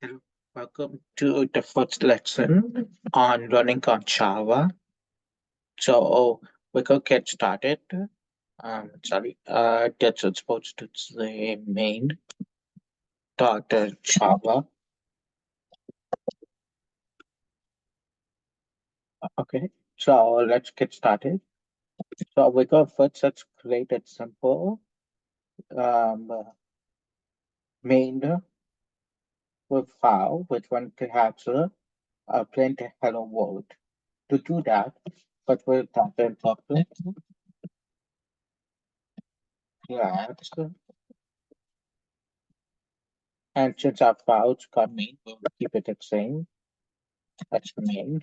Hello, welcome to the first lesson on learning on Java. So we could get started. Sorry, that's supposed to say main dot Java. Okay, so let's get started. So we go first. Let's create a simple um, main with file which one can have a plain hello world. To do that, but we'll type in public class. And since our files got main, we'll keep it the same. That's main.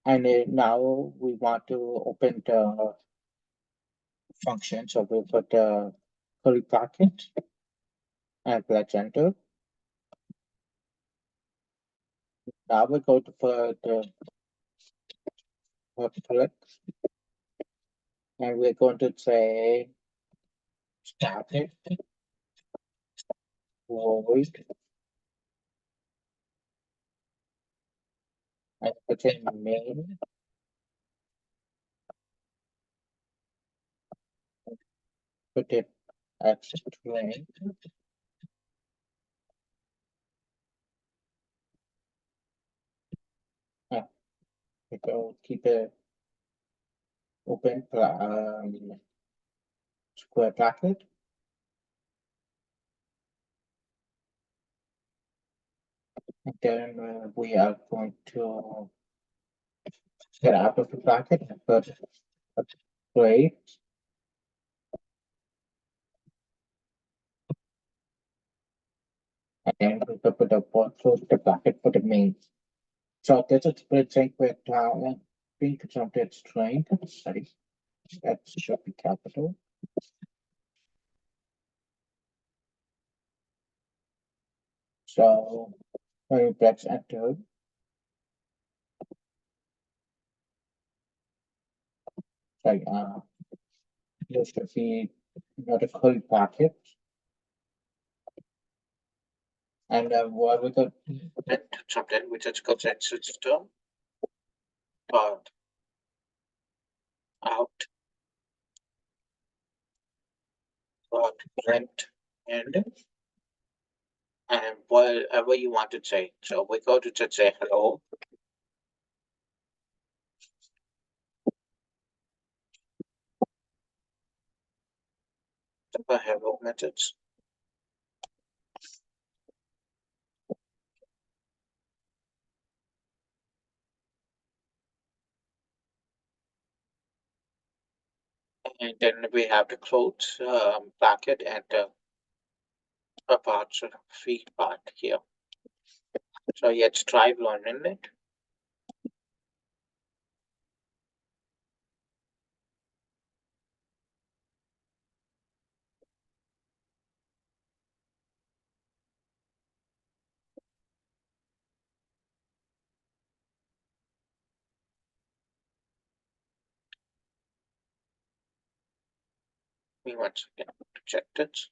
And now we want to open the function. So we'll put the curly bracket and press enter. Now we go to put the public and we're going to say static void and put in main. Put it as string. We go keep it open square bracket. And then we are going to get out of the bracket and put a play. And then we could put a close the bracket for the main. So this is splitting with being consumpted string. Sorry, that should be capital. So when we press enter, sorry, this should be another curly bracket. And what we could print something which is called system dot out dot print and whatever you want to say. So we go to just say hello. The hello methods. And then we have the close bracket and the part feed part here. So let's try learning it. We once again to check this.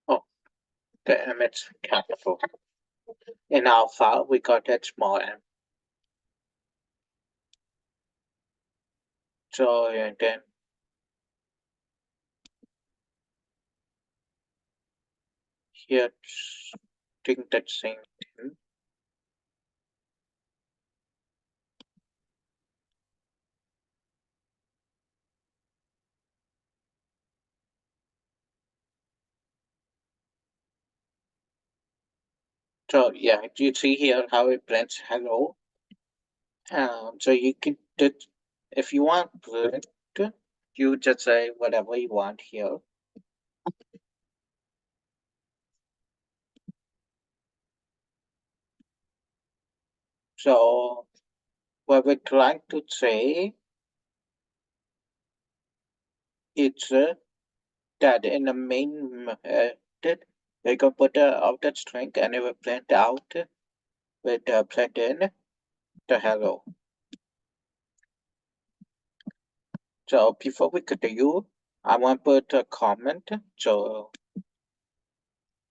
Oh, the image capital. In our file, we got that small m. So and then here, think that same thing. So yeah, you see here how it prints hello. So you can if you want print, you just say whatever you want here. So what we're trying to say is that in the main method, we can put the outer string and it will print out with print in the hello. So before we continue, I want to put a comment. So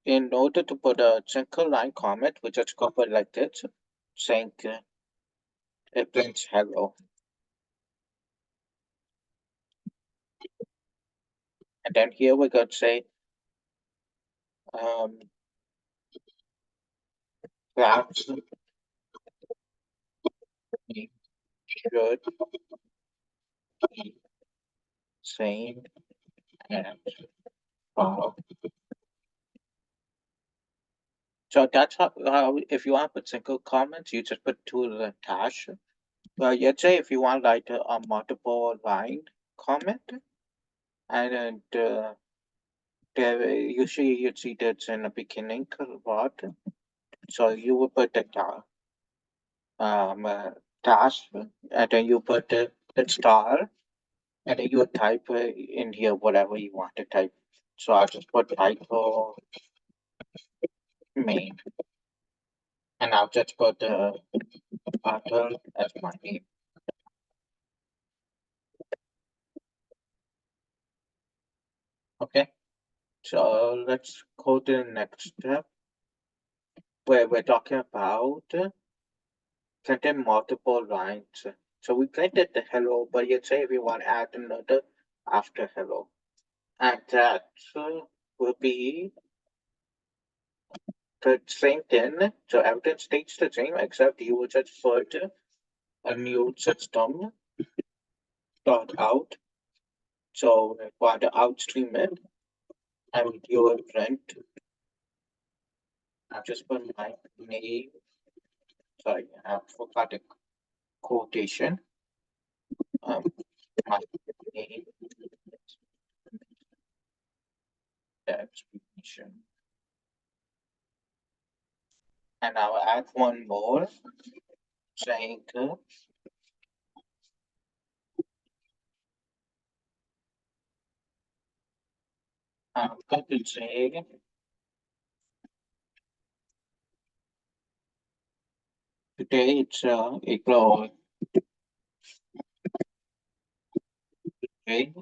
in order to put a single line comment, we just copy like this, saying it prints hello. And then here we could say perhaps we should be same as Bob. So that's how if you want to put single comments, you just put two dash. Let's say if you want like a multiple line comment, and there usually you see that in the beginning part. So you would put the dash, and then you put the star, and then you would type in here whatever you want to type. So I'll just put title main, and I'll just put the author as my name. Okay, so let's go to the next step where we're talking about printing multiple lines. So we printed the hello, but you say if you want to add another after hello, and that will be the same thing. So everything stays the same except you will just put a new system dot out. So for the outstream it, and you will print. I just put my name. Sorry, I forgot the quotation. Um, my name, the explanation, and I'll add one more saying I'm going to say today it's April. Okay,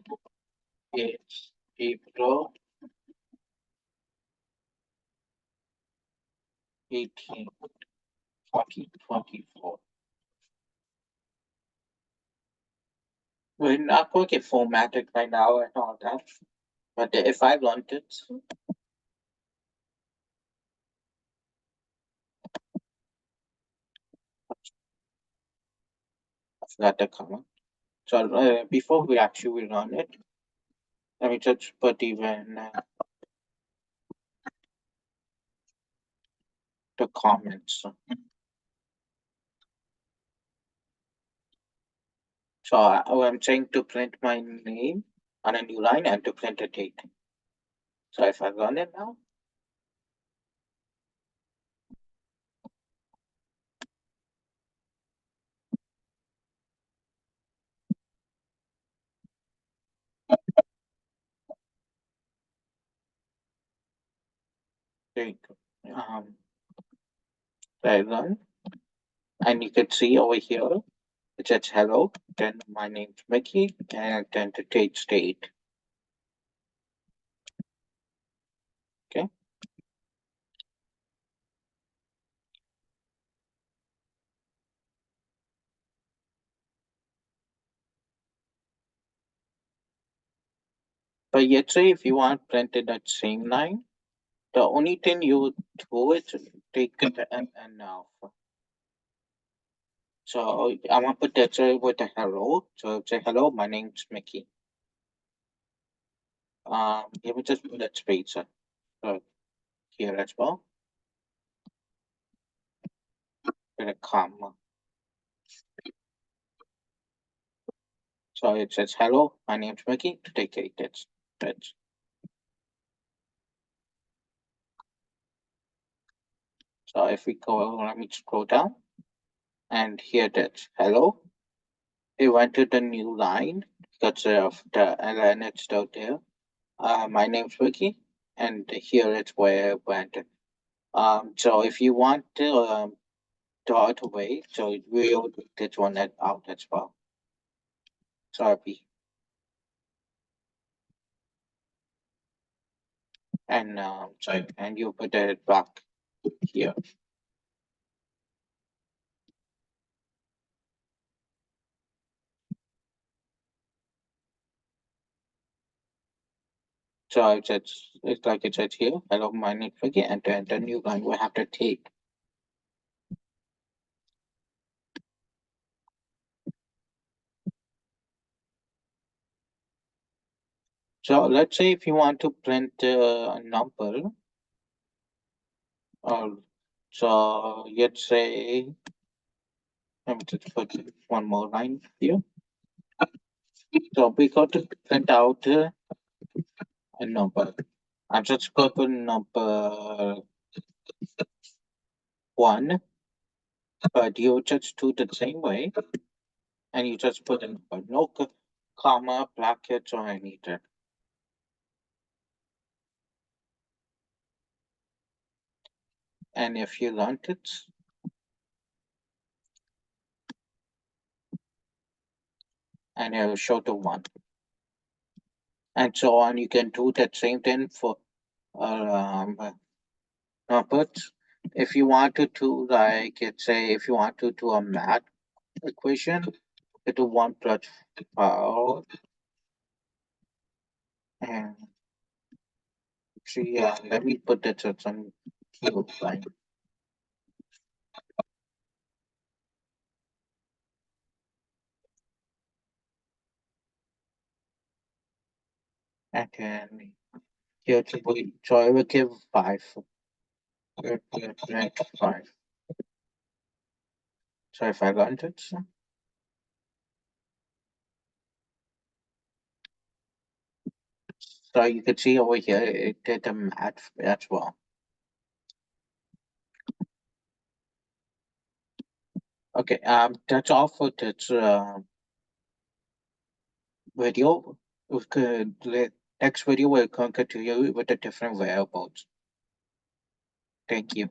it's April 18, 2024. We're not going to get formatted right now and all that, but if I want it, I forgot the comment. So before we actually run it, let me just put even the comments. So I'm saying to print my name on a new line and to print a date. So if I run it now, there you go. I run, and you can see over here it says hello, then my name's Mickey, and then the date state. Okay. But yet say if you want printed that same line, the only thing you do is take the and off. So I want to put that with a hello. So say hello, my name's Mickey. You would just put that space here as well. With a comma. So it says hello, my name's Mickey. To take it, that's so if we go, let me scroll down, And here it is. Hello. We went to the new line because of the line it's out there. My name's Ricky, and here is where it went. So if you want to throw it away, so we'll this one out as well. Sorry. And sorry, and you put it back here. So it's like it says here. Hello, my name is Ricky, and then the new line will have to take. So let's say if you want to print a number, or so let's say let me just put one more line here. So we got to print out a number. I'm just going to put number one, but you just do the same way, and you just put a number, no comma, brackets, or anything. And if you learned it, and it will show the one, and so on. You can do that same thing for um, numbers. If you want to do like, let's say, if you want to do a math equation, you do 1 plus 5, and see, let me put that at some cube line. And then here to be, so I will give 5. Print 5. So if I run it, so you can see over here, it did the math as well. Okay, that's all for this video. We could, next video will continue with the different variables. Thank you.